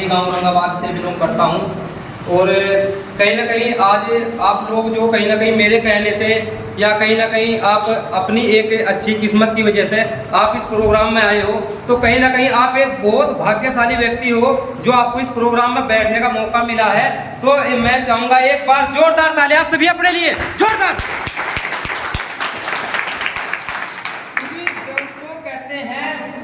गांव औरंगाबाद से बिलोंग करता हूं। और कहीं ना कहीं आज आप लोग जो कहीं ना कहीं मेरे कहने से या कहीं ना कहीं आप अपनी एक अच्छी किस्मत की वजह से आप इस प्रोग्राम में आए हो, तो कहीं ना कहीं आप एक बहुत भाग्यशाली व्यक्ति हो जो आपको इस प्रोग्राम में बैठने का मौका मिला है। तो मैं चाहूंगा एक बार जोरदार ताली आप सभी अपने लिए, जोरदार।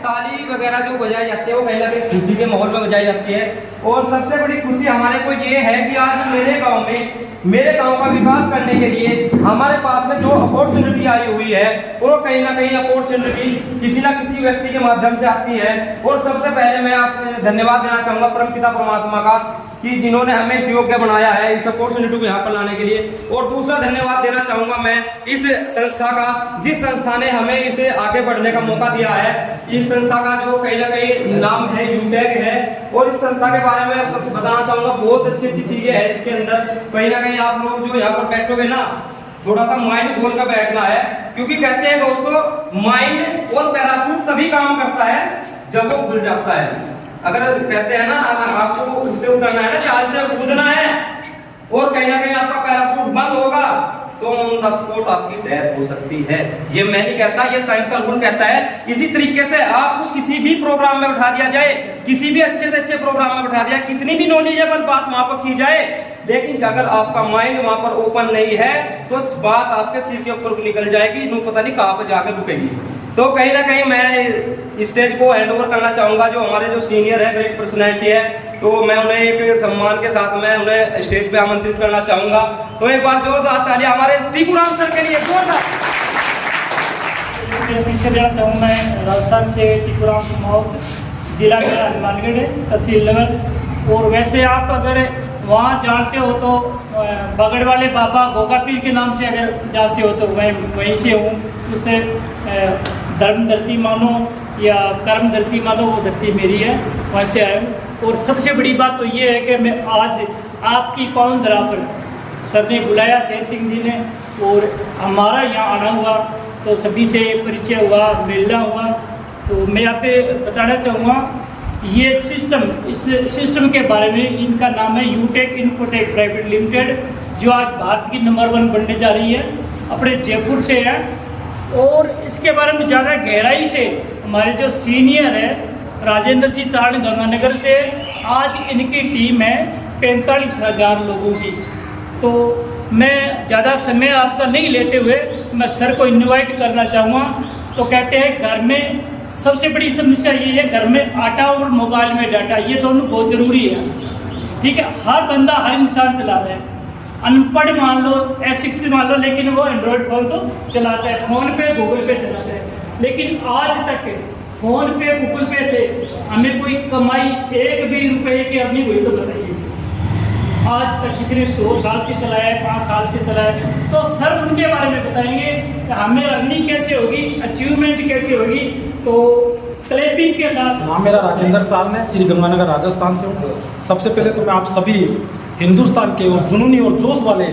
ताली वगैरह जो बजाई जाती है वो कहीं ना कहीं खुशी के माहौल में बजाई जाती है। और सबसे बड़ी खुशी हमारे को ये है कि आज मेरे गांव का विकास करने के लिए हमारे पास में जो अपॉर्चुनिटी आई हुई है वो कहीं ना कहीं अपॉर्चुनिटी किसी ना किसी व्यक्ति के माध्यम से आती है। और सबसे पहले मैं आज धन्यवाद देना चाहूंगा परमपिता परमात्मा का कि जिन्होंने हमें इस योग्य बनाया है इस अपॉर्चुनिटी को यहाँ पर लाने के लिए। और दूसरा धन्यवाद देना चाहूंगा मैं इस संस्था का, जिस संस्था ने हमें इसे आगे बढ़ने का मौका दिया है। इस संस्था का जो कहीं ना कहीं नाम है यूटेक है। और इस संस्था के बारे में बताना चाहूंगा बहुत अच्छी अच्छी चीजें हैं इसके अंदर। कहीं ना कहीं आप लोग जो यहाँ पर बैठोगे ना, थोड़ा सा माइंड खोल कर बैठना है, क्योंकि कहते हैं दोस्तों माइंड और पैराशूट तभी काम करता है जब वो खुल जाता है। अगर कहते हैं ना अगर आपको उससे उतरना है ना, जहाज से कूदना है और कहीं ना कहीं आपका पैराशूट बंद होगा तो ऑन द स्पॉट आपकी डेथ हो सकती है। ये मैं नहीं कहता, ये साइंस का रूल कहता है। इसी तरीके से आपको किसी भी प्रोग्राम में बैठा दिया जाए, किसी भी अच्छे से अच्छे प्रोग्राम में बैठा दिया, कितनी भी नॉलेजेबल बात वहां पर की जाए, लेकिन अगर आपका माइंड वहां पर ओपन नहीं है तो बात आपके सिर के ऊपर निकल जाएगी, नो पता नहीं कहां पर जाकर रुकेगी। तो कहीं ना कहीं मैं स्टेज को हैंड ओवर करना चाहूंगा जो हमारे जो सीनियर है, ग्रेट पर्सनैलिटी है, तो मैं उन्हें एक सम्मान के साथ मैं उन्हें स्टेज पे आमंत्रित करना चाहूंगा। तो एक बार जोरदार ताली हमारे टीकूराम सर के लिए, जोरदार। पीछे देना चाहूँगा मैं राजस्थान से टीकूराम कुमार, जिला मेरा हनुमानगढ़ है, तहसील नगर। और वैसे आप अगर वहाँ जानते हो तो बगड़ वाले बाबा गोगा पीर के नाम से अगर जानते हो तो मैं वहीं से हूँ। उससे धर्म धरती मानो या कर्म धरती मानो, वो धरती मेरी है, वहाँ से आया हूँ। और सबसे बड़ी बात तो ये है कि मैं आज आपकी पावन धरा पर सर ने बुलाया, शेर सिंह जी ने, और हमारा यहाँ आना हुआ तो सभी से परिचय हुआ, मिलना हुआ। तो मैं यहाँ पे बताना चाहूँगा ये सिस्टम, इस सिस्टम के बारे में, इनका नाम है यूटेक इन्फोटेक प्राइवेट लिमिटेड, जो आज भारत की नंबर 1 बनने जा रही है, अपने जयपुर से है। और इसके बारे में ज़्यादा गहराई से हमारे जो सीनियर है राजेंद्र जी चारण गंगानगर से, आज इनकी टीम है 45,000 लोगों की। तो मैं ज़्यादा समय आपका नहीं लेते हुए मैं सर को इनवाइट करना चाहूँगा। तो कहते हैं घर में सबसे बड़ी समस्या ये है, घर में आटा और मोबाइल में डाटा, ये दोनों बहुत ज़रूरी है। ठीक है, हर बंदा हर इंसान चला रहा है, अनपढ़ मान लो, अशिक्षित मान लो, लेकिन वो एंड्रॉयड फ़ोन तो चलाता है, फ़ोन पे गूगल पे चलाता है। लेकिन आज तक फ़ोन पे गूगल पे से हमें कोई कमाई एक भी रुपये की अपनी हुई तो बताइए। आज तक किसी ने 100 साल से चलाया है, 5 साल से चलाया है। तो सर उनके बारे में बताएंगे कि हमें अर्निंग कैसे होगी, अचीवमेंट कैसे होगी। तो क्लैपिंग के साथ। नाम मेरा राजेंद्र चारण है, श्री गंगानगर राजस्थान से हूँ। सबसे पहले तो मैं आप सभी हिंदुस्तान के और जुनूनी और जोश वाले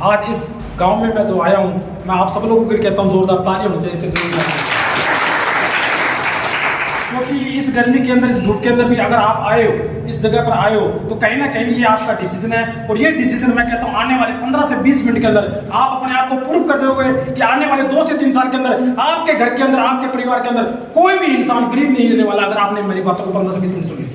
आज इस गांव में मैं जो आया हूँ, मैं आप सब लोगों को कहता हूँ जोरदार तालियां होनी चाहिए इससे, क्योंकि इस गर्मी के अंदर, इस धूप के अंदर भी अगर आप आए हो, इस जगह पर आए हो, तो कहीं ना कहीं ये आपका डिसीजन है। और ये डिसीजन मैं कहता हूँ आने वाले 15 से 20 मिनट के अंदर आप अपने आप को प्रूव कर दोगे कि आने वाले 2 से 3 साल के अंदर आपके घर के अंदर, आपके परिवार के अंदर कोई भी इंसान गरीब नहीं रहने वाला। अगर आपने मेरी बातों को 15 से 20 मिनट सुनी,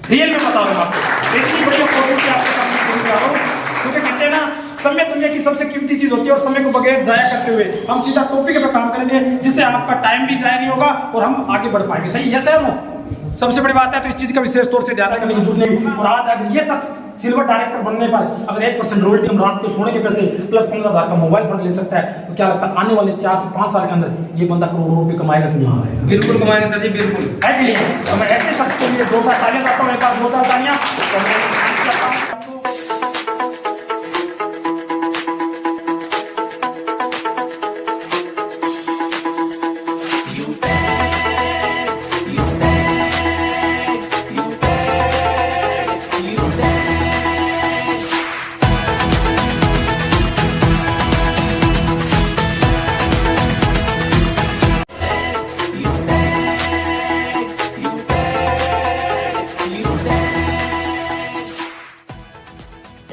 रियल में बता रहा हूँ आपको, इतनी बड़ी अपॉर्चुनिटी आपके सामने बोल रहा हूँ। क्योंकि कहते हैं ना, समय दुनिया की सबसे कीमती चीज होती है, और समय को बगैर जाया करते हुए हम सीधा टॉपिक पे काम करेंगे, जिससे आपका टाइम भी जाया नहीं होगा और हम आगे बढ़ पाएंगे। सही है सर? सबसे बड़ी बात है, तो इस चीज का विशेष तौर से ध्यान रखने की जरूरत नहीं। और आज अगर ये सब सिल्वर डायरेक्टर बनने पर अगर 1% रॉयल्टी हम रात को सोने के पैसे प्लस 15,000 का मोबाइल फोन ले सकता है, तो क्या लगता है आने वाले 4 से 5 साल के अंदर ये बंदा करोड़ों रुपए कमाएगा कि नहीं? बिल्कुल कमाएगा सर जी, बिल्कुल है कि नहीं? तो मैं ऐसे शख्स के लिए जोरदार तालियां करता हूँ, एक बार जोरदार तालियां।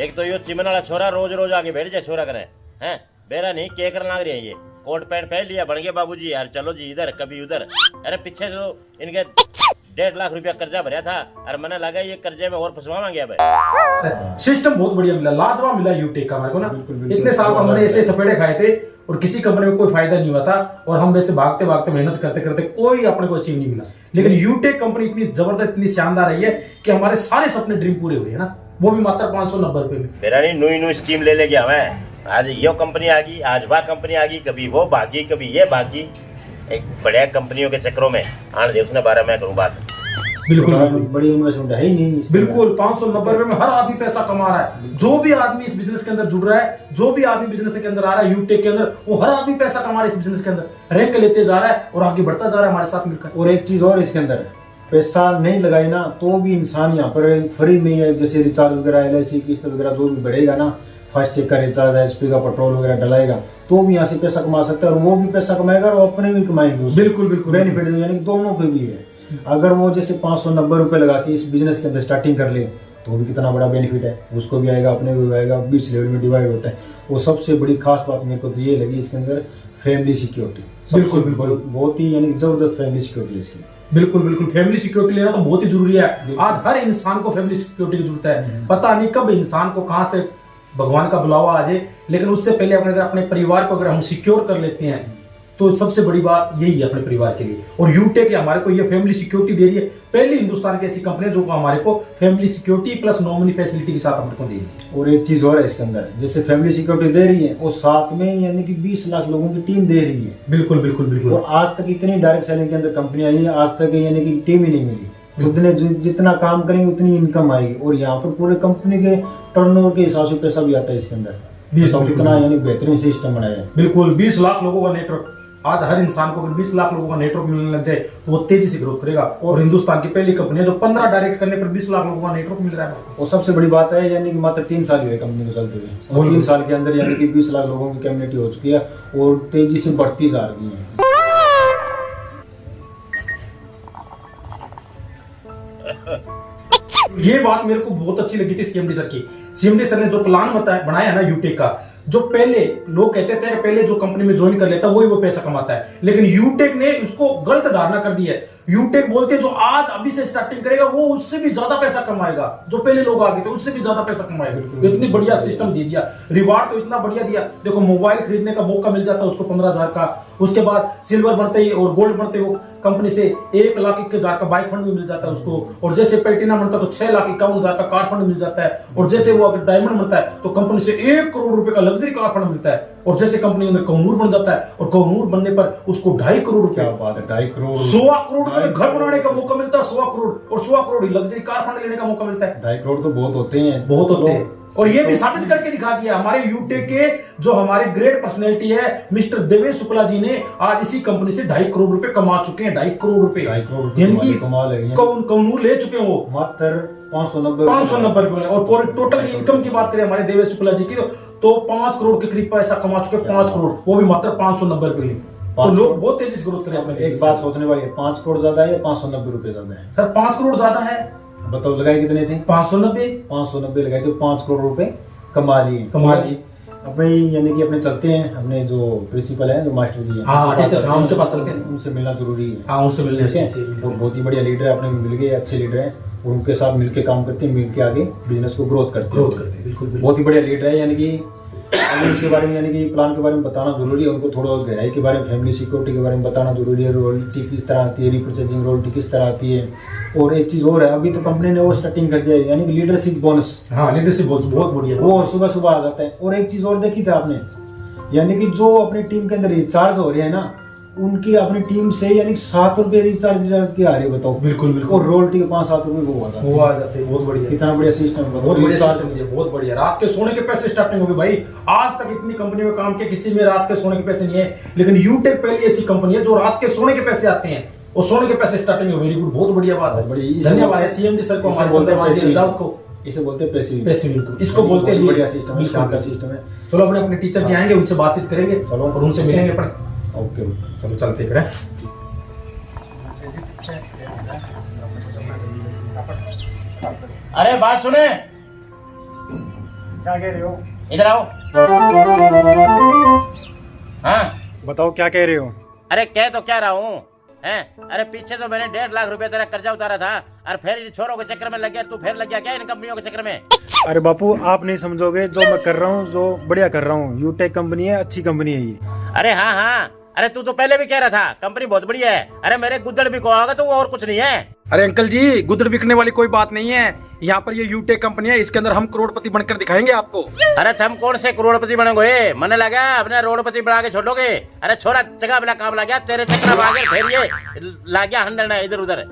एक तो यो चिमन वाला छोरा रोज रोज आके बैठ जाए छोरा करे हैं बेरा नहीं के कर लाग रही है ये कोट पैंट पहन लिया बन गए बाबूजी यार चलो जी इधर कभी उधर। अरे पीछे जो इनके 1.5 लाख रुपया कर्जा भरा था और मैंने लगा ये कर्जे में और फंसवा गया भाई। सिस्टम बहुत बढ़िया मिला, लाजवाब मिला यूटेक का हमारे को ना। इतने साल तो हमने ऐसे थपेड़े खाए थे और किसी कंपनी में कोई फायदा नहीं हुआ था और हम वैसे भागते भागते मेहनत करते करते कोई अपने को अचीव नहीं मिला। लेकिन यूटेक कंपनी इतनी जबरदस्त इतनी शानदार रही है कि हमारे सारे सपने ड्रीम पूरे हुए है ना, वो भी मात्र 590 रुपए में। मेरा नहीं नई स्कीम ले गया मैं, आज यो कंपनी आ गई आज वह कंपनी आ गई, कभी वो भागी कभी ये भागी। एक बढ़िया कंपनियों के चक्करों में आने दे उसने 12 मैं करूँ बात। बिल्कुल बड़ी इन्वेस्टमेंट है ही नहीं। बिल्कुल 590 रुपए में हर आदमी पैसा कमा रहा है। जो भी आदमी इस बिजनेस के अंदर जुड़ रहा है, जो भी आदमी बिजनेस के अंदर आ रहा है यूटेक के अंदर, वो हर आदमी पैसा कमा रहा है इस बिजनेस के अंदर, रैंक लेते जा रहा है और आगे बढ़ता जा रहा है हमारे साथ मिलकर। और एक चीज और इसके अंदर पैसा नहीं लगाए ना तो भी इंसान यहाँ पर फ्री में है, जैसे रिचार्ज वगैरह LIC किस्त वगैरह जो भी बढ़ेगा ना, फास्टैग का रिचार्ज HP का पेट्रोल वगैरह डलाएगा तो भी यहाँ से पैसा कमा सकता है और वो भी पैसा कमाएगा और अपने भी कमाएंगे। बिल्कुल बिल्कुल बेनिफिट यानी कि दोनों को भी है। अगर वो जैसे 590 रुपए लगा के इस बिजनेस के अंदर स्टार्टिंग कर ले तो भी कितना बड़ा बेनिफिट है, उसको भी आएगा अपने को भी आएगा, 20 लेवल में डिवाइड होता है। वो सबसे बड़ी खास बात मेरे को तो ये लगी इसके अंदर फैमिली सिक्योरिटी। बिल्कुल बिल्कुल बहुत ही यानी जबरदस्त फैमिली सिक्योरिटी है इसकी। बिल्कुल बिल्कुल फैमिली सिक्योरिटी लेना तो बहुत ही जरूरी है। आज हर इंसान को फैमिली सिक्योरिटी की जरूरत है। पता नहीं कब इंसान को कहां से भगवान का बुलावा आ जाए, लेकिन उससे पहले अपने परिवार को अगर हम सिक्योर कर लेते हैं तो सबसे बड़ी बात यही है अपने परिवार के लिए। और यूटेक हमारे को ये फैमिली सिक्योरिटी दे रही है, पहली हिंदुस्तान की ऐसी कंपनी जो हमारे को family security plus nominee facility के साथ हमको दे रही है। और एक चीज और है इसके अंदर, जैसे फैमिली सिक्योरिटी दे रही है और साथ में यानी कि 20 लाख लोगों की टीम दे रही है। बिल्कुल बिल्कुल बिल्कुल। और आज तक इतनी डायरेक्ट सेलिंग के अंदर कंपनी आई है, आज तक यानी कि टीम ही नहीं मिली। खुद ने जितना काम करेंगे उतनी इनकम आएगी और यहाँ पर पूरे कंपनी के टर्नओवर के हिसाब से पैसा भी आता है इसके अंदर। 20 कितना यानी बेहतरीन सिस्टम बनाया है। बिल्कुल 20 लाख लोगों का नेटवर्क। आज हर इंसान को अगर 20 लाख लोगों का नेटवर्क मिलने लग जाए तो वो तेजी से ग्रोथ करेगा। और हिंदुस्तान की पहली कंपनी है जो 15 डायरेक्ट करने पर 20 लाख लोगों का नेटवर्क मिल रहा है। और सबसे बड़ी बात है यानी कि मात्र 3 साल हुए कंपनी को चलते हुए और 3 साल के अंदर यानी कि 20 लाख लोगों की कम्युनिटी हो चुकी है और तेजी से बढ़ती जा रही है। ये बात मेरे को बहुत अच्छी लगी थी सीएमडी सर की। सीएमडी सर ने जो प्लान बनाया है ना यूटेक का, जो पहले लोग कहते थे पहले जो कंपनी में ज्वाइन कर लेता वही वो पैसा कमाता है, लेकिन यूटेक ने उसको गलत धारणा कर दी है। यूटेक बोलते हैं जो आज अभी से स्टार्टिंग करेगा वो उससे भी ज्यादा पैसा कमाएगा, जो पहले लोग आ गए थे उससे भी ज्यादा पैसा कमाएगा। इतनी बढ़िया सिस्टम दे दिया, रिवार्ड तो इतना बढ़िया दिया। देखो मोबाइल खरीदने का मौका मिल जाता है उसको 15,000 का, उसके बाद सिल्वर बढ़ते ही और गोल्ड बढ़ते वो कंपनी से 1,21,000 का बाइक फंड भी मिल जाता है उसको। और जैसे प्लेटिनम बनता है तो 6,51,000 का कार फंड मिल जाता है। और जैसे वो अगर डायमंड बनता है तो कंपनी से 1 करोड़ रुपए का लग्जरी कार फंड मिलता है। और जैसे कंपनी के अंदर कोहनूर बन जाता है और कोहनूर बनने पर उसको 2.5 करोड़ रुपए, क्या बात है, 2.5 करोड़ 100 करोड़ रुपए घर बनाने का मौका मिलता है। 100 करोड़ और 100 करोड़ लग्जरी कार फंड लेने का मौका मिलता है। 2.5 करोड़ तो बहुत होते हैं, बहुत होते हैं। और ये भी साबित करके दिखा दिया हमारे यूटेक के जो हमारे ग्रेट पर्सनैलिटी है मिस्टर देवेश शुक्ला जी ने आज इसी कंपनी से 2.5 करोड़ रुपए कमा चुके हैं। 2.5 करोड़ रुपए, 2.5 करोड़ कमाल है। कोहनूर ले चुके हैं वो मात्र 590 रुपए। और पूरे टोटल इनकम की बात करें हमारे देवेश शुक्ला जी की तो 5 करोड़ के करीब पैसा कमा चुके हैं। 5 करोड़ वो भी मात्र 590 रुपए। तो लोग बहुत तेजी से ग्रोथ करें अपने। एक बात सोचने वाली है, 5 करोड़ ज्यादा है या 590 रुपए ज्यादा है? सर 5 करोड़ ज्यादा है। बताओ लगाए कितने थे? 590 लगाए थे, 5 करोड़ रुपए कमा लिए। अपने यानी कि अपने चलते हैं, अपने जो प्रिंसिपल है जो मास्टर जी हैं उनके पास चलते हैं, उनसे मिलना जरूरी है। हाँ उनसे मिलने ठीक है। और बहुत ही बढ़िया लीडर है, अपने मिल गए अच्छे लीडर हैं और उनके साथ मिलके काम करते हैं, मिलके आगे बिजनेस को ग्रोथ करते हैं। बिल्कुल बहुत ही बढ़िया लीडर है। यानी कि इसके बारे में यानी कि प्लान के बारे में बताना जरूरी है, उनको थोड़ा गहराई के बारे में फैमिली सिक्योरिटी के बारे में बताना जरूरी है। रॉयल्टी किस तरह आती है, रिपर्चेजिंग रॉयल्टी किस तरह आती है। और एक चीज और है, अभी तो कंपनी ने वो स्टार्टिंग कर दिया है यानी कि लीडरशिप बोनस। हाँ लीडरशिप बोनस बहुत बढ़िया, वो सुबह सुबह आ जाता है। और एक चीज और देखी थी आपने, यानी कि जो अपनी टीम के अंदर रिचार्ज हो रहे हैं ना उनकी अपनी टीम से यानी 7 रुपए रिचार्ज की आ रही है। बताओ। बिल्कुल बिल्कुल। और रॉयल्टी के 5-7 रुपए वो आ जाते हैं। बहुत बढ़िया, कितना बढ़िया सिस्टम है। बहुत बढ़िया। रात के सोने के पैसे स्टार्टिंग होगी भाई। आज तक इतनी कंपनी में काम किया, किसी में रात के सोने के पैसे नहीं है, लेकिन यूटेक पहली ऐसी कंपनी है जो रात के सोने के पैसे आते हैं और सोने के पैसे स्टार्टिंग है। वेरी गुड, बहुत बढ़िया बात है। धन्यवाद है सीएमडी सर को, हमारे को इसे बोलते हैं पैसिव इनकम, इसको बोलते हैं। बढ़िया सिस्टम है, शानदार सिस्टम है। चलो अपने टीचर जी आएंगे, उनसे बातचीत करेंगे। चलो और उनसे मिलेंगे अपने। ओके चलो चलते करें। अरे बात सुने, क्या कह रहे हो? इधर आओ। हाँ बताओ क्या कह रहे हो? अरे कह तो क्या रहा हूँ हैं? अरे पीछे तो मैंने 1.5 लाख रुपया तेरा कर्जा उतारा था और फिर इन छोरों के चक्कर में लग गया। तू फिर लग गया क्या इन कंपनियों के चक्कर में? अरे बापू आप नहीं समझोगे, जो मैं कर रहा हूँ जो बढ़िया कर रहा हूँ। यूटेक कंपनी है, अच्छी कंपनी है ये। अरे हाँ हाँ, अरे तू तो पहले भी कह रहा था कंपनी बहुत बढ़िया है। अरे मेरे गुद्दड़ भी को होगा तो वो और कुछ नहीं है। अरे अंकल जी, गुदड़ बिकने वाली कोई बात नहीं है। यहाँ पर ये यूटेक कंपनी है, इसके अंदर हम करोड़पति बनकर दिखाएंगे आपको। अरे तुम कौन से करोड़पति बनोगे? मैंने लगा अपने रोडपति बना के छोड़ोगे। अरे छोरा जगह बिना काम लग गया तेरे चक्कर में आ गया, फिर ये लग गया हंडना इधर उधर।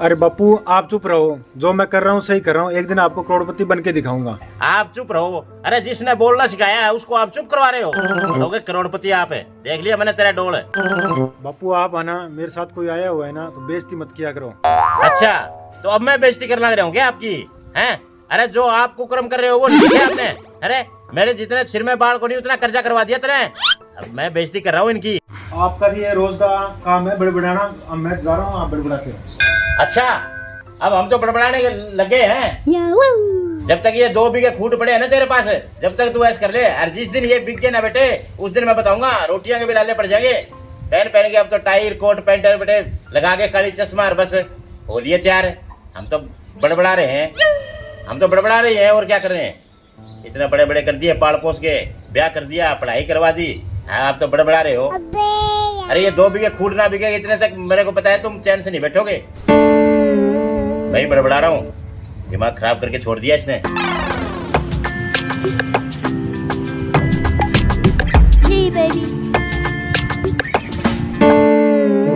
अरे बापू आप चुप रहो, जो मैं कर रहा हूँ सही कर रहा हूँ। एक दिन आपको करोड़पति बन के दिखाऊंगा। आप चुप रहो। अरे जिसने बोलना सिखाया है उसको आप चुप करवा रहे हो। लोगे करोड़पति आप है, देख लिया मैंने तेरा डोल। बापू आप आना, मेरे साथ कोई आया हुआ है ना तो बेइज्जती मत किया करो। अच्छा तो अब मैं बेइज्जती करने लग रहा हूँ क्या आपकी? हैं? अरे जो आप कुकर्म कर रहे हो वो नहीं किया आपने। अरे मेरे जितने सिर में बाल को नहीं उतना कर्जा करवा दिया तेरे। अब मैं बेइज्जती कर रहा हूँ इनकी। आपका ये रोज का काम है बड़बड़ाना। अब मैं जा रहा हूँ, आप बड़बड़ाते हो। अच्छा अब हम तो बड़बड़ाने के लगे हैं। जब तक ये 2 बीघे खूट पड़े हैं ना तेरे पास, जब तक तू ऐसा कर ले। और जिस दिन ये बिक गए ना बेटे, उस दिन मैं बताऊंगा रोटियां के भी लाले पड़ जाएंगे। पहन के अब तो टाई कोट पैंट बेटे लगा के काली चश्मा और बस हो लिए तैयार। हम तो बड़बड़ा रहे हैं, और क्या कर रहे हैं? इतने बड़े बड़े कर दिए, पाल पोस के ब्याह कर दिया, पढ़ाई करवा दी। हाँ आप तो बड़बड़ा रहे हो। अरे ये 2 बीघे खूट ना बिके इतने तक मेरे को पता है तुम चैन से नहीं बैठोगे। मैं बड़बड़ा रहा हूँ, दिमाग खराब करके छोड़ दिया इसने।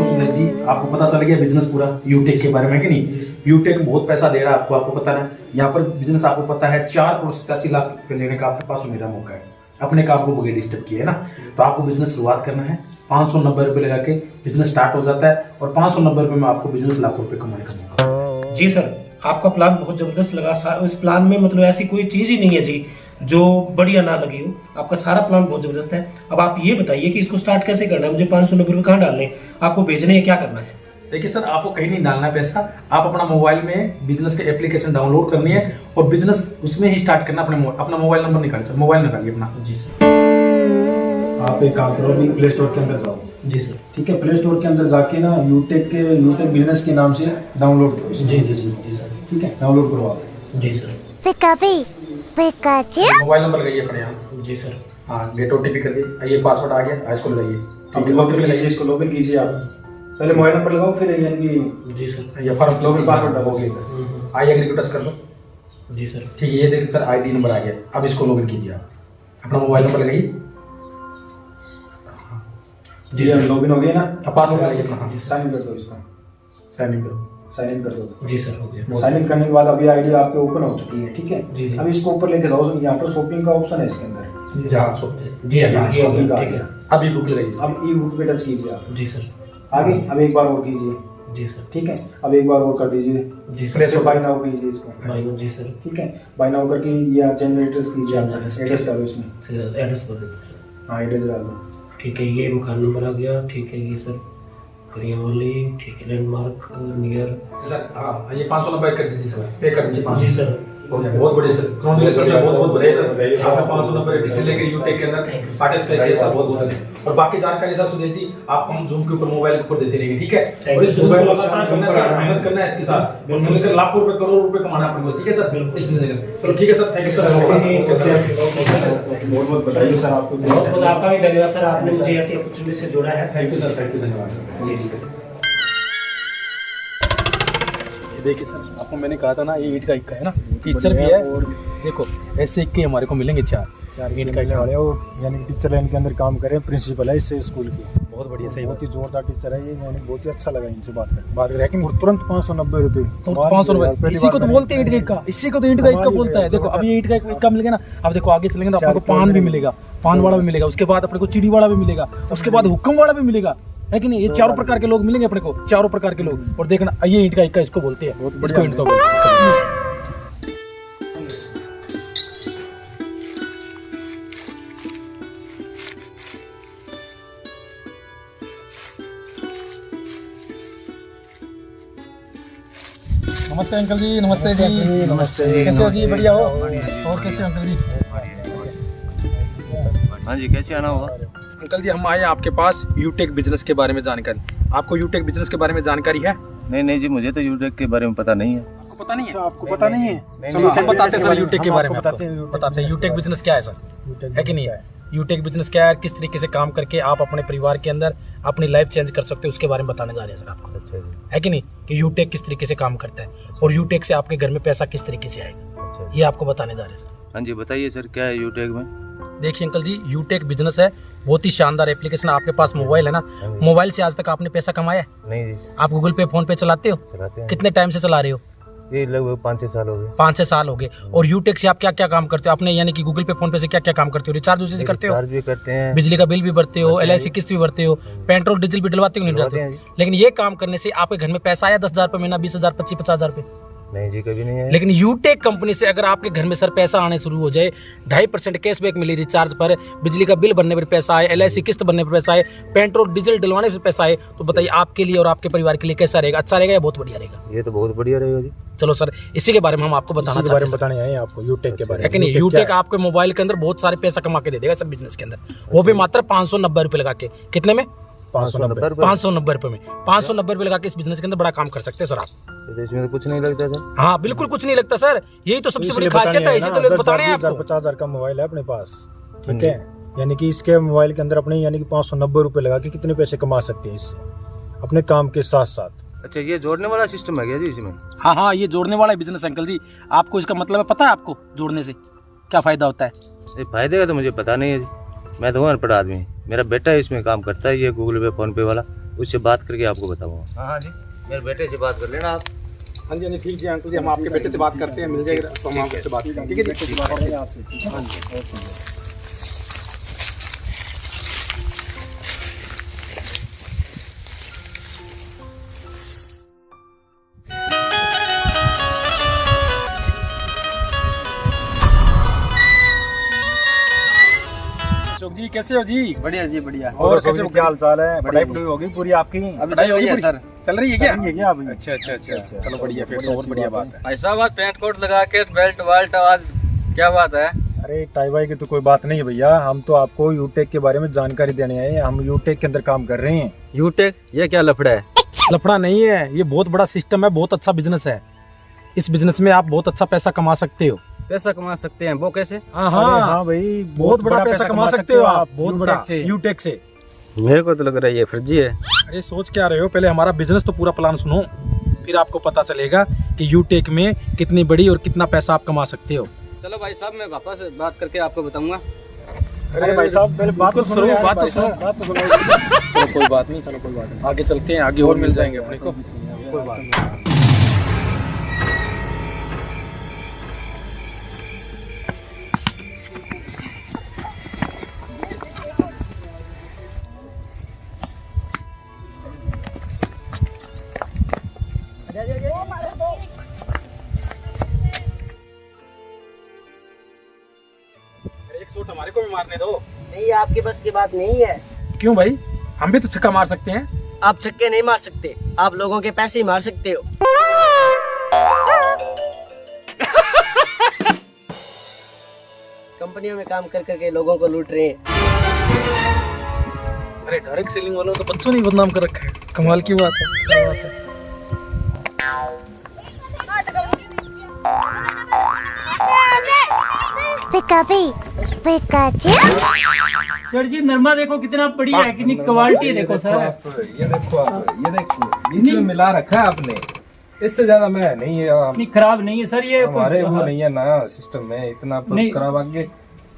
सुधीर जी, आपको पता चल गया बिजनेस पूरा यूटेक के बारे में कि नहीं? यूटेक बहुत पैसा दे रहा है आपको पता है। यहाँ पर बिजनेस आपको पता है 4,87 लाख रुपए लेने का आपके पास मेरा मौका है। अपने काम को बगैर डिस्टर्ब किया है ना, तो आपको बिजनेस शुरुआत करना है। 590 रुपए लगा के बिजनेस स्टार्ट हो जाता है और 590 रुपए में आपको बिजनेस लाखों रुपए कमाने का मौका। जी सर, आपका प्लान बहुत जबरदस्त लगा। इस प्लान में मतलब ऐसी कोई चीज ही नहीं है जी जो बढ़िया ना लगी हो। आपका सारा प्लान बहुत जबरदस्त है। अब आप ये बताइए कि इसको स्टार्ट कैसे करना है? मुझे 590 रुपये कहाँ डालने, आपको भेजने हैं, क्या करना है? देखिए सर, आपको कहीं नहीं डालना है पैसा। आप अपना मोबाइल में बिजनेस के एप्लीकेशन डाउनलोड करनी है और बिजनेस उसमें ही स्टार्ट करना। अपना मोबाइल नंबर निकालिए सर, मोबाइल निकालिए अपना। जी सर। आप एक काम करो, अभी प्ले स्टोर के अंदर जाओ। जी सर। ठीक है, प्ले स्टोर के अंदर जाके ना यूटेक बिजनेस के नाम से डाउनलोड करो। जी जी जी जी सर। ठीक है, डाउनलोड करो आप। जी सर। मोबाइल नंबर लगाइए अपने यहाँ। जी सर। हाँ, गेट OTP कर दिए। ये पासवर्ड आ गया, इसको लगाइए। ठीक है, लॉगिन कीजिए, इसको लॉगिन कीजिए आप। पहले मोबाइल नंबर लगाओ, फिर यानी कि जी सर ये फॉर्म लॉगिन पासवर्ड डालोगे। आई एग्री को टच कर दो। जी सर। ठीक है, ये देखिए सर ID नंबर आ गया। अब इसको लॉगिन कीजिए आप। अपना मोबाइल नंबर लगाइए। जी सर, लॉगिन हो गया ना। अब पासवर्ड लगाइए अपना। हाँ, साइन इन कर दो इसको। साइन इन करो, साइन इन कर दो। जी सर, हो गया। साइन इन करने के बाद अभी ID आपके ओपन हो चुकी है। ठीक है जी जी। अब इसको ऊपर लेके जाओ। यहाँ पर शॉपिंग का ऑप्शन है इसके अंदर। जी हाँ, शॉपिंग का आ ठीक गया। है। अब ई बुक लगाइए। अब ई बुक पे टच कीजिए आप। जी सर। आगे अब एक बार और कीजिए। जी सर। ठीक है, अब एक बार और कर दीजिए। जी सर। प्लेस बाय नाउ कीजिए इसको। भाई जी सर। ठीक है, बाय नाउ करके ये आप चेंज एड्रेस कीजिए। आप एड्रेस एड्रेस डालो इसमें। सर एड्रेस कर देते सर। हाँ, एड्रेस डाल दो। ठीक है, ये मकान नंबर आ गया। ठीक है, ये सर करियावाली। ठीक है, लैंडमार्क नियर। सर हाँ, ये 590 कर दीजिए सर, पे कर दीजिए। जी सर, हो गया। बहुत बढ़िया सर, कांग्रेचुलेशन सर, बहुत बहुत बढ़िया सर। आपने 590 डिसीजन लेकर यूटेक के अंदर पार्टिसिपेट किया सर, बहुत बहुत धन्यवाद। और बाकी जानकारी सर सुधीर जी आपको हम जूम के ऊपर मोबाइल के ऊपर देते रहेंगे। ठीक है, और इस जूम को लगातार करना है, मेहनत करना है इसके साथ, और मिलकर लाखों रुपए करोड़ों रुपए कमाना है अपने को। ठीक है सर, इस बिजनेस में। चलो ठीक है सर, थैंक यू सर। बहुत बहुत बताइए सर, आपको बहुत बहुत आपका भी धन्यवाद सर, आपने मुझे ऐसी अपॉर्चुनिटी से जोड़ा है। Thank you sir, thank you, धन्यवाद सर। जी जी सर। देखिए सर, आपको मैंने कहा था ना ये ईंट का इक्का है ना, टीचर भी है। और देखो ऐसे इक्के हमारे को मिलेंगे चार ईंट का वाले वो यानी टीचर लाइन के अंदर काम कर रहे हैं, प्रिंसिपल है इस स्कूल की। बहुत बढ़िया, सही बहुत ही जोरदार टीचर है ये, यानी बहुत ही अच्छा लगा इनसे बात कर लेकिन तुरंत 590 रुपए। तो 590 इसी को तो बोलते हैं ईंट का इक्का, इसी को तो ईंट का इक्का बोलता है। देखो अब ये ईंट का इक्का मिल गया ना, अब देखो आगे चलेंगे तो आपको पान भी मिलेगा, पान वाला भी मिलेगा, उसके बाद अपने को चिड़ी वाला भी मिलेगा, उसके बाद हुक्म वाला भी मिलेगा, है कि नहीं? ये चारों प्रकार के लोग मिलेंगे अपने को, चारों प्रकार के लोग। और देखना ये ईंट का इक्का इसको बोलते हैं, इसको ईंट का बोलते हैं। नमस्ते अंकल जी, नमस्ते जी, नमस्ते। कैसे हो जी? बढ़िया हो? और कैसे हो अंकल जी? हाँ जी, कैसे आना होगा? अंकल जी हम आए आपके पास यूटेक बिजनेस के बारे में जानकारी। आपको यूटेक बिजनेस के बारे में जानकारी है? नहीं जी, मुझे तो यूटेक के बारे में पता नहीं है। आपको पता नहीं है? आपको पता नहीं है? चलो हम बताते हैं सर यूटेक के बारे में। बताते बताते हैं यूटेक बिजनेस क्या है सर, है कि नहीं है? यूटेक बिजनेस क्या है, किस तरीके से काम करके आप अपने परिवार के अंदर अपनी लाइफ चेंज कर सकते हो, उसके बारे में बताने जा रहे हैं सर आपको। अच्छा जी, है कि नहीं, कि यूटेक किस तरीके से काम करता है और यूटेक से आपके घर में पैसा किस तरीके से आएगा, अच्छा ये आपको बताने जा रहे हैं सर। हाँ जी, बताइए सर, क्या है यूटेक में? देखिए अंकल जी, यूटेक बिजनेस है, बहुत ही शानदार एप्लीकेशन। आपके पास मोबाइल है ना, मोबाइल से आज तक आपने पैसा कमाया है? नहीं जी, आप गूगल पे फोन पे चलाते हो? चलाते हैं। कितने टाइम से चला रहे हो? ये लगभग 5-6 साल हो गए। 5-6 साल हो गए। और यूटेक से आप क्या क्या काम करते हो अपने, यानी कि गूगल पे फोन पे से क्या क्या काम करते हो? रिचार्ज उसी से करते हो? चार्ज भी करते हैं, बिजली का बिल भी भरते हो, LIC किस्त भी भरते हो, पेट्रोल डीजल भी डलवाते हो नहीं डलवाते डलवाते? हैं लेकिन ये काम करने से आपके घर में पैसा आया 10,000 रुपये महीना, 20,000, 25,000 रुपये? नहीं जी, कभी नहीं है। लेकिन यूटेक कंपनी से अगर आपके घर में सर पैसा आने शुरू हो जाए, 2.5% कैशबैक मिले रिचार्ज पर, बिजली का बिल भरने पर पैसा आए, LIC किस्त भरने पर पैसा आए, पेट्रोल डीजल डलवाने पर पैसा आए, तो बताइए आपके लिए और आपके परिवार के लिए कैसा रहेगा? अच्छा रहेगा या बहुत बढ़िया रहेगा? ये तो बहुत बढ़िया रहेगा जी। चलो सर, इसी के बारे में हम आपको बताना चाहते हैं। बताने आए हैं आपको यूटेक के बारे है कि नहीं? यूटेक आपके मोबाइल के अंदर बहुत सारे पैसा कमा के दे देगा सर बिजनेस के अंदर, वो भी मात्र 590 रुपए लगा के। कितने में? 590 590 रुपए में। 590 रुपए लगा के इस बिजनेस के अंदर बड़ा काम कर सकते हैं सर आप। तो इसमें तो कुछ नहीं लगता सर। हाँ बिल्कुल कुछ नहीं लगता सर, यही तो सबसे बड़ी खासियत है, इसी तो लोग बता रहे हैं आपको। 50,000 का मोबाइल है अपने पास, ठीक है, यानी कि इसके मोबाइल के अंदर अपने यानी कि 590 रुपए लगा के कितने पैसे कमा सकते हैं इससे अपने काम के साथ साथ। अच्छा, ये जोड़ने वाला सिस्टम है क्या जी इसमें? हाँ हाँ, ये जोड़ने वाला बिजनेस अंकल जी। आपको इसका मतलब है पता है? आपको जोड़ने से क्या फायदा होता है? ये फायदे का तो मुझे पता नहीं है जी, मैं तो अनपढ़ आदमी। मेरा बेटा इसमें काम करता है, ये गूगल पे फोन पे वाला, उससे बात करके आपको बताऊंगा। हाँ जी, मेरे बेटे से बात कर लेना आप। हाँ जी, ठीक है अंकल जी, हम आपके बेटे से बात करते हैं, मिल जाएगा तो हम आपसे बात करेंगे, ठीक है जी। अशोक जी कैसे हो जी? बढ़िया जी, बढ़िया। और कैसे हो, क्या हाल चाल है? पढ़ाई पढ़ाई होगी पूरी आपकी? पढ़ाई होगी सर, चल रही है क्या? अभी। अच्छा अच्छा अच्छा, चलो बढ़िया, फिर तो और बढ़िया बात है। ऐसा बात पैंट कोट लगा के बेल्ट वाल्ट, आज क्या बात है? अरे टाई वाई की तो कोई बात नहीं है भैया, हम तो आपको यूटेक के बारे में जानकारी देने आए हैं। हम यूटेक के अंदर काम कर रहे हैं। यूटेक, ये क्या लफड़ा है? लफड़ा नहीं है, ये बहुत बड़ा सिस्टम है, बहुत अच्छा बिजनेस है। इस बिजनेस में आप बहुत अच्छा पैसा कमा सकते हो। पैसा कमा सकते हैं? वो कैसे? हाँ हाँ भाई, बहुत बड़ा पैसा कमा सकते हो आप, बहुत बड़ा से। यूटेक से। मेरे को तो लग रहा है ये फर्जी है। अरे सोच क्या रहे हो, पहले हमारा बिजनेस तो पूरा प्लान सुनो, फिर आपको पता चलेगा कि यूटेक में कितनी बड़ी और कितना पैसा आप कमा सकते हो। चलो भाई साहब, मैं वापस बात करके आपको बताऊंगा। अरे भाई साहब पहले बात तो सुनो, बात तो सुनो। चलो कोई बात नहीं, चलो कोई बात नहीं, आगे चलते हैं, आगे और मिल जाएंगे अपने को। कोई बात नहीं। एक शॉट हमारे को भी मारने दो। नहीं, आपके बस की बात नहीं है। क्यों भाई, हम भी तो छक्का मार सकते हैं। आप छक्के नहीं मार सकते, आप लोगों के पैसे ही मार सकते हो। कंपनियों में काम कर करके लोगों को लूट रहे हैं। अरे डायरेक्ट सेलिंग वालों तो बच्चों ने बदनाम कर रखा है, कमाल की बात है। सर जी नरमा देखो कितना बढ़िया है, कितनी क्वालिटी देखो सर। ये देखो आप, ये देखो बीच में मिला रखा है आपने, इससे ज्यादा मैं नहीं है। इतनी खराब नहीं है सर ये। हमारे वो नहीं है ना सिस्टम में इतना खराब, आगे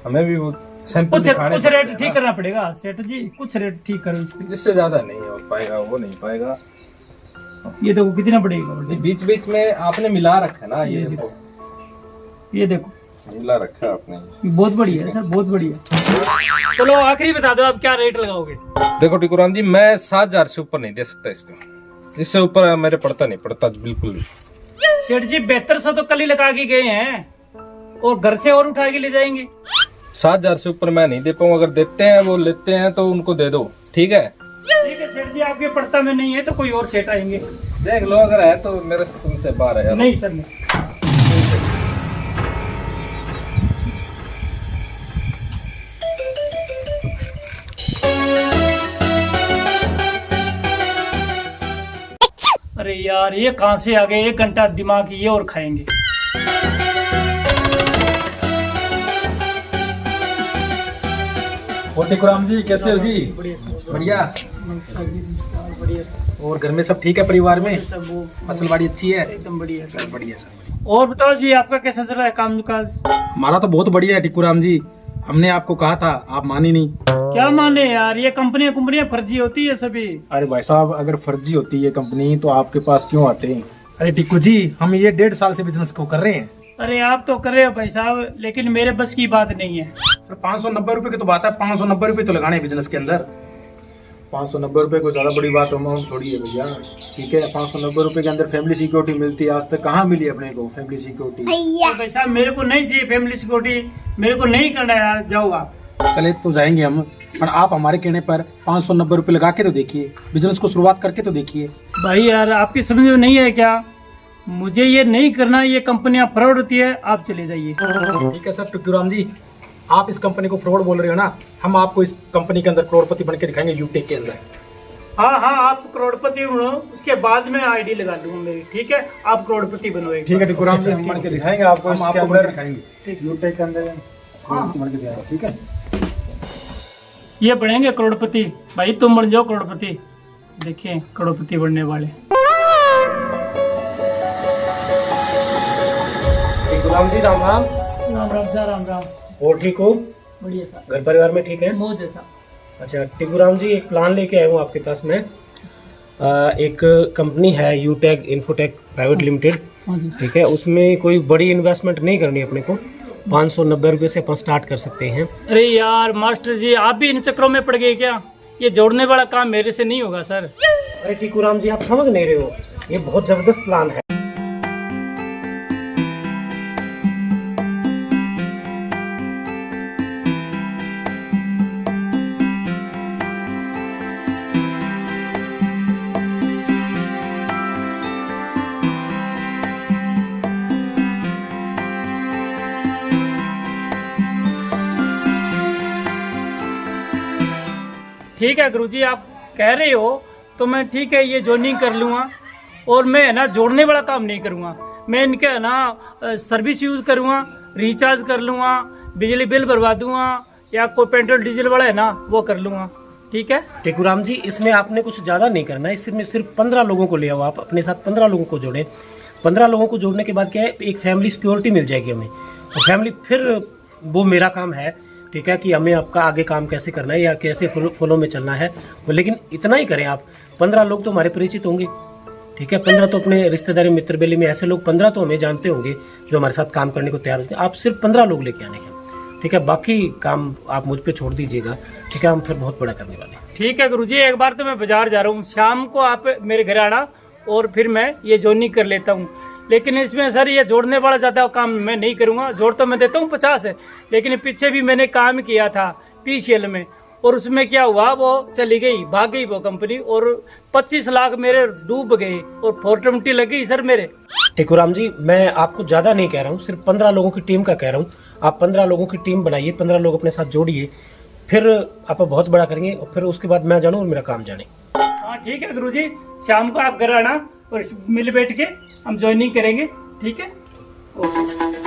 हमें भी वो सैंपल कुछ रेट ठीक करना पड़ेगा सेठ जी, कुछ रेट ठीक करो इसके। इससे ज्यादा नहीं हो पाएगा, वो नहीं पाएगा। ये देखो कितना बढ़ेगा, बीच बीच में आपने मिला रखा है ना, ये देखो, ये देखो मिला रखा है आपने। बहुत बढ़िया है सर, बहुत बढ़िया। चलो आखिरी बता दो आप क्या रेट लगाओगे? देखो टिकुराम जी, मैं 7,000 से ऊपर नहीं दे सकता इसको, इससे ऊपर मेरे पड़ता बिल्कुल भी। सेठ जी 7200 तो कल ही लगा के गए हैं, और घर से और उठा के ले जाएंगे। 7,000 से ऊपर मैं नहीं दे पाऊँ, अगर देते हैं वो लेते हैं तो उनको दे दो, ठीक है? ठीक है सेठ जी, आपके पड़ता में नहीं है तो कोई और सेठ आएंगे। देख लो, अगर है तो मेरे से बाहर है। नहीं सर नहीं। अरे यार ये कहाँ से आ गए, 1 घंटा दिमाग ये और खाएंगे। और टिकुराम जी कैसे हो जी? बढ़िया। बढ़िया और घर में सब ठीक है परिवार में? सब वो फसल बाड़ी अच्छी है? एकदम बढ़िया सर। बढ़िया सर। और बताओ जी आपका कैसा चल रहा है काम काज? हमारा तो बहुत बढ़िया है टिकुराम जी। हमने आपको कहा था, आप मानी नहीं। क्या माने यार, ये कंपनियां फर्जी होती है सभी। अरे भाई साहब, अगर फर्जी होती है कंपनी तो आपके पास क्यों आते हैं? अरे टिक्कू जी, हम ये 1.5 साल से बिजनेस को कर रहे हैं। अरे आप तो कर रहे हो भाई साहब, लेकिन मेरे बस की बात नहीं है। 590 रुपए की तो बात है, 590 रुपए तो लगाने हैं बिजनेस के अंदर। 590 रुपए कोई ज्यादा बड़ी बात अमाउंट थोड़ी है भैया। ठीक है, 590 रुपए के अंदर फैमिली सिक्योरिटी मिलती है। आज तक कहाँ मिली अपने को फैमिली सिक्योरिटी? भाई साहब मेरे को नहीं चाहिए फैमिली सिक्योरिटी, मेरे को नहीं करना यार, जाओ आप। चले तो जाएंगे हम, पर आप हमारे कहने पर 590 रुपए लगा के तो देखिए, बिजनेस को शुरुआत करके तो देखिए। भाई यार आपकी समझ में नहीं है क्या? मुझे ये नहीं करना, ये कंपनियां फ्रॉड होती है, आप चले जाइए। ठीक है सर टिक्कूराम जी, आप इस कंपनी को फ्रॉड बोल रहे हो ना, हम आपको इस कंपनी के अंदर करोड़पति बन के दिखाएंगे यूटेक के अंदर। हाँ हाँ, आप करोड़पति बनो, उसके बाद में आईडी लगा दूंगा मेरी। ठीक है, आप करोड़पति बनो। ठीक है टिक्कूराम जी, हम बन के दिखाएंगे आपको, इसके अंदर दिखाएंगे यूटेक के अंदर करोड़पति बन के दिखाएंगे। ठीक है, ये बनेंगे करोड़पति। भाई तुम बन जाओ करोड़पति, देखिए करोड़पति बनने वाले। गुलाम जी राम राम। राम राम सर, राम राम। और ठीक हो? बढ़िया सर। घर परिवार में ठीक है? मौज है सर। अच्छा टिकुराम जी, एक प्लान लेके आया हूँ आपके पास में। एक कंपनी है यूटेक इन्फोटेक प्राइवेट लिमिटेड। ठीक है, उसमें कोई बड़ी इन्वेस्टमेंट नहीं करनी अपने को, 590 रुपये से अपन स्टार्ट कर सकते हैं। अरे यार मास्टर जी, आप भी इन चक्रों में पड़ गए क्या? ये जोड़ने वाला काम मेरे से नहीं होगा सर। अरे टिकुराम जी, आप समझ नहीं रहे हो, ये बहुत जबरदस्त प्लान है। ठीक है गुरुजी, आप कह रहे हो तो मैं ठीक है ये ज्वाइनिंग कर लूँगा, और मैं है ना जोड़ने वाला काम नहीं करूँगा। मैं इनके है ना सर्विस यूज़ करूँगा, रिचार्ज कर लूँगा, बिजली बिल भरवा दूँगा, या कोई पेट्रोल डीजल वाला है ना वो कर लूँगा। ठीक है टिकुराम जी, इसमें आपने कुछ ज़्यादा नहीं करना है। इसमें सिर्फ 15 लोगों को ले आओ, आप अपने साथ 15 लोगों को जोड़ें। 15 लोगों को जोड़ने के बाद क्या है, एक फैमिली सिक्योरिटी मिल जाएगी हमें। और फैमिली फिर वो मेरा काम है, ठीक है, कि हमें आपका आगे काम कैसे करना है या कैसे फ्लो में चलना है। लेकिन इतना ही करें आप, 15 लोग तो हमारे परिचित होंगे। ठीक है, 15 तो अपने रिश्तेदारी मित्र बेली में ऐसे लोग 15 तो हमें जानते होंगे जो हमारे साथ काम करने को तैयार होते हैं। आप सिर्फ 15 लोग लेके आने हैं। ठीक है, बाकी काम आप मुझ पे छोड़ दीजिएगा। ठीक है, हम फिर बहुत बड़ा करने वाले हैं। ठीक है गुरुजी, एक बार तो मैं बाजार जा रहा हूँ, शाम को आप मेरे घर आना और फिर मैं ये ज्वाइनिंग कर लेता हूँ। लेकिन इसमें सर ये जोड़ने वाला ज़्यादा काम मैं नहीं करूँगा। जोड़ तो मैं देता हूँ 50 है, लेकिन पीछे भी मैंने काम किया था PCL में, और उसमें क्या हुआ, वो चली गई, भाग गई वो कंपनी, और 25 लाख मेरे डूब गए और 420 लगी सर मेरे। टिकुराम जी, मैं आपको ज़्यादा नहीं कह रहा हूँ, सिर्फ 15 लोगों की टीम का कह रहा हूँ। आप 15 लोगों की टीम बनाइए, 15 लोग अपने साथ जोड़िए, फिर आप बहुत बड़ा करेंगे, और फिर उसके बाद मैं जानूँ और मेरा काम जाने। हाँ ठीक है गुरुजी, शाम को आप घर आना और मिल बैठ के हम ज्वाइनिंग करेंगे। ठीक है, ओके।